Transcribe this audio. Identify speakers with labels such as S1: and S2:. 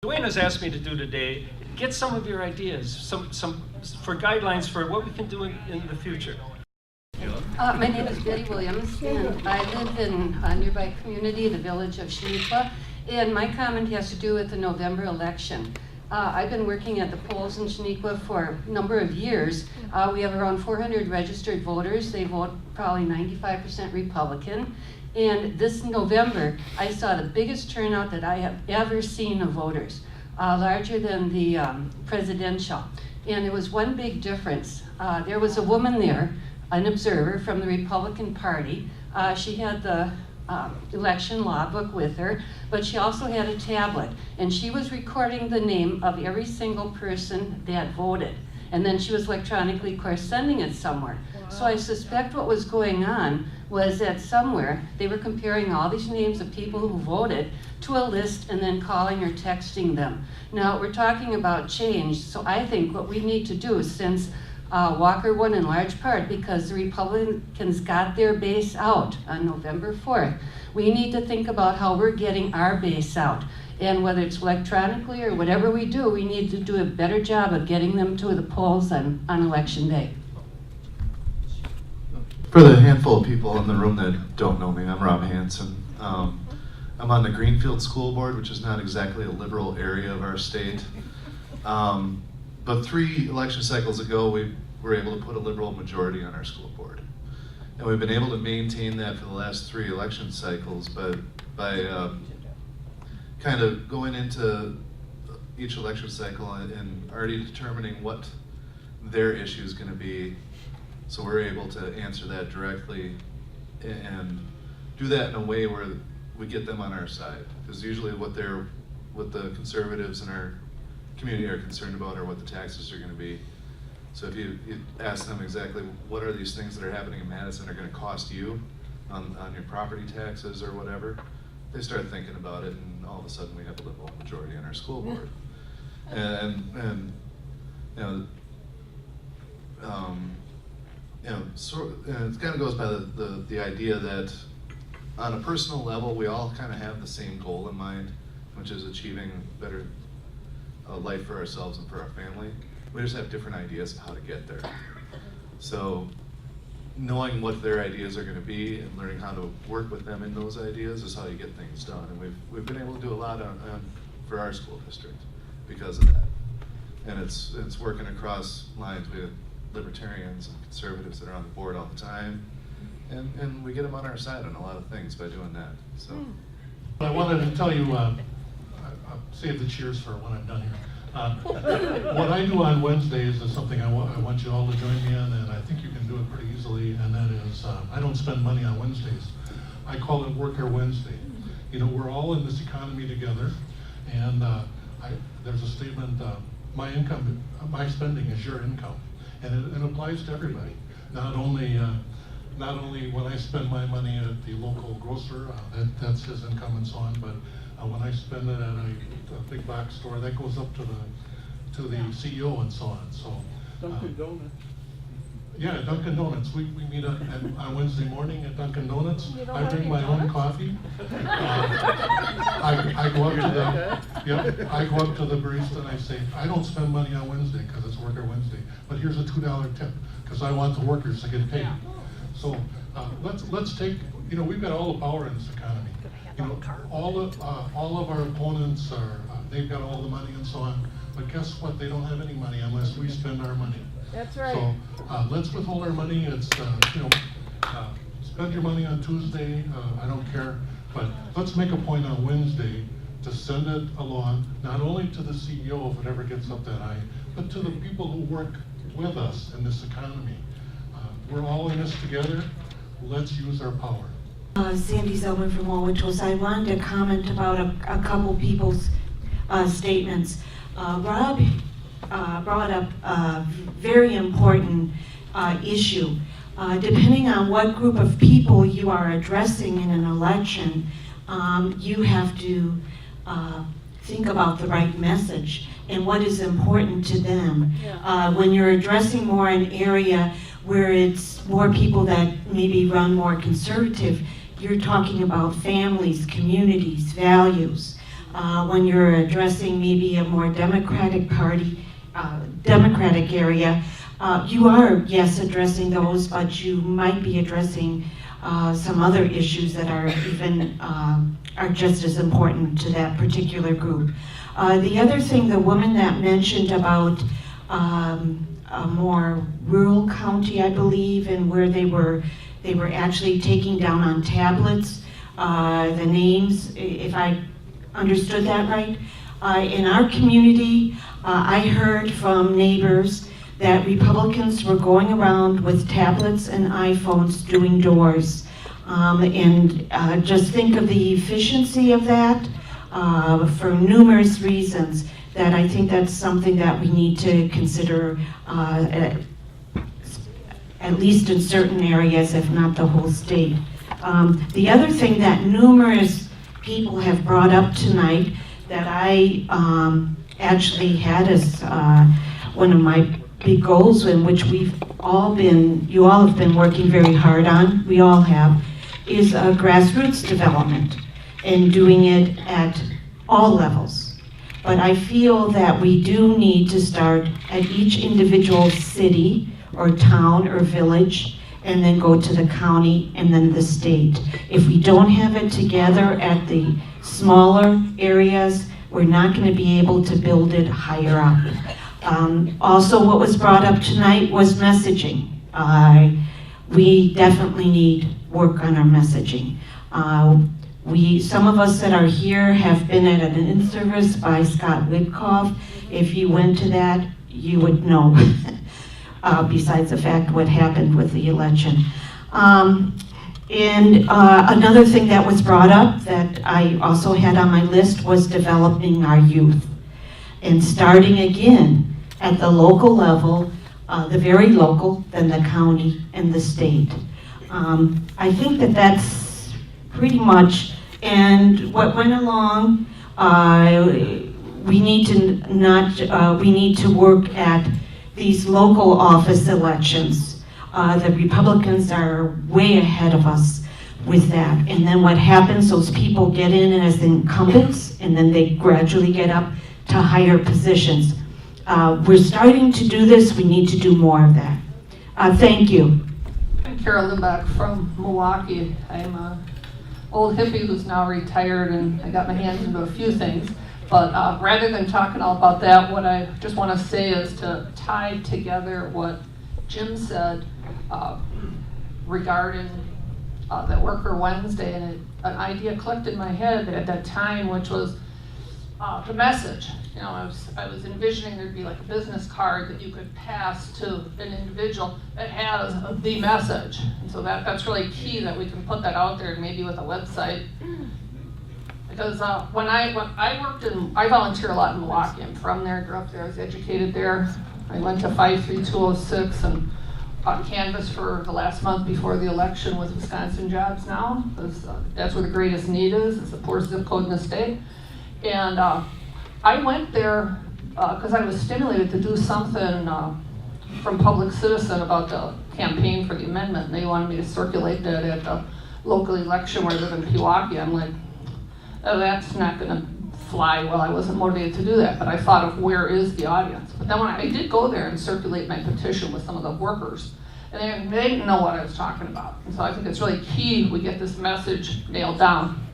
S1: Dwayne has asked me to do today, get some of your ideas, some for guidelines for what we can do in the future.
S2: My name is Betty Williams, and I live in a nearby community, the village of Shaniqua, and my comment has to do with the November election. I've been working at the polls in Shaniqua for a number of years. We have around 400 registered voters. They vote probably 95% Republican. And this November, I saw the biggest turnout that I have ever seen of voters, larger than the presidential. And there was one big difference. There was a woman there, an observer from the Republican Party. She had the election law book with her, but she also had a tablet, and she was recording the name of every single person that voted. And then she was electronically, of course, sending it somewhere. Wow. So I suspect what was going on was that somewhere they were comparing all these names of people who voted to a list and then calling or texting them. Now, we're talking about change, so I think what we need to do, since Walker won in large part because the Republicans got their base out on November 4th. We need to think about how we're getting our base out. And whether it's electronically or whatever we do, we need to do a better job of getting them to the polls on election day.
S3: For the handful of people in the room that don't know me, I'm Rob Hansen. I'm on the Greenfield School Board, which is not exactly a liberal area of our state. But 3 election cycles ago, we were able to put a liberal majority on our school board. And we've been able to maintain that for the last 3 election cycles, but by kind of going into each election cycle and already determining what their issue is going to be, so we're able to answer that directly and do that in a way where we get them on our side. Because usually what the conservatives in our community are concerned about are what the taxes are going to be. So if you ask them exactly what are these things that are happening in Madison are going to cost you on your property taxes or whatever, they start thinking about it, and all of a sudden we have a liberal majority on our school board. And it kind of goes by the idea that on a personal level we all kind of have the same goal in mind, which is achieving better life for ourselves and for our family. We just have different ideas of how to get there. So knowing what their ideas are going to be and learning how to work with them in those ideas is how you get things done. And we've been able to do a lot for our school district because of that. And it's working across lines with libertarians and conservatives that are on the board all the time. And we get them on our side on a lot of things by doing that. So
S4: I wanted to tell you, I'll save the cheers for when I'm done here. What I do on Wednesdays is something I want you all to join me in, and I think you can do it pretty easily, and that is, I don't spend money on Wednesdays. I call it Worker Wednesday. You know, we're all in this economy together, and there's a statement, my spending is your income, and it applies to everybody. Not only when I spend my money at the local grocer, that's his income and so on, but when I spend it at a big box store, that goes up to the CEO and so on. So
S5: Dunkin' Donuts.
S4: Yeah, Dunkin' Donuts. We meet on Wednesday morning at Dunkin' Donuts. I bring my own coffee. I go up to the barista and I say, I don't spend money on Wednesday because it's Worker Wednesday, but here's a $2 tip because I want the workers to get paid. So let's take, we've got all the power in this economy. All of our opponents they've got all the money and so on, but guess what? They don't have any money unless we spend our money.
S5: That's right.
S4: So let's withhold our money. It's spend your money on Tuesday. I don't care, but let's make a point on Wednesday to send it along, not only to the CEO if it ever gets up that high, but to the people who work with us in this economy. We're all in this together. Let's use our power.
S6: Sandy Zellman from Wauwatosa. I wanted to comment about a couple people's statements. Rob brought up a very important issue. Depending on what group of people you are addressing in an election, you have to think about the right message and what is important to them. When you're addressing more an area where it's more people that maybe run more conservative, you're talking about families, communities, values. when you're addressing maybe a more Democratic Party, Democratic area, you are, yes, addressing those, but you might be addressing some other issues that are even, are just as important to that particular group. The other thing, the woman that mentioned about a more rural county, I believe, and where they were actually taking down on tablets the names, if I understood that right. In our community, I heard from neighbors that Republicans were going around with tablets and iPhones doing doors. And just think of the efficiency of that for numerous reasons, that I think that's something that we need to consider at least in certain areas, if not the whole state. The other thing that numerous people have brought up tonight that I actually had as one of my big goals, in which you all have been working very hard on, we all have, is grassroots development and doing it at all levels. But I feel that we do need to start at each individual city or town or village, and then go to the county and then the state. If we don't have it together at the smaller areas, we're not going to be able to build it higher up. Also, what was brought up tonight was messaging. We definitely need work on our messaging. Some of us that are here have been at an in-service by Scott Witkoff. If you went to that, you would know, besides the fact what happened with the election. Another thing that was brought up that I also had on my list was developing our youth and starting again at the local level, the very local, then the county and the state. I think that that's pretty much, and what went along, we need to work at these local office elections. The Republicans are way ahead of us with that. And then what happens, those people get in as incumbents, and then they gradually get up to higher positions. We're starting to do this, we need to do more of that. Thank you.
S7: I'm Carol Lindbach from Milwaukee. I'm an old hippie who's now retired, and I got my hands into a few things. But rather than talking all about that, what I just want to say is to tie together what Jim said regarding that Worker Wednesday, and an idea clicked in my head at that time, which was the message. You know, I was envisioning there'd be like a business card that you could pass to an individual that has the message. And so that's really key, that we can put that out there, maybe with a website. Because when I volunteer a lot in Milwaukee. I'm from there, grew up there, I was educated there. I went to 53206 and canvassed for the last month before the election with Wisconsin Jobs Now, because that's where the greatest need is. It's the poorest zip code in the state. And I went there because I was stimulated to do something from Public Citizen about the campaign for the amendment. And they wanted me to circulate that at the local election where I live in Pewaukee. I'm like, oh, that's not going to fly well. I wasn't motivated to do that, but I thought of where is the audience. But then when I did go there and circulate my petition with some of the workers, and they didn't know what I was talking about. And so I think it's really key we get this message nailed down.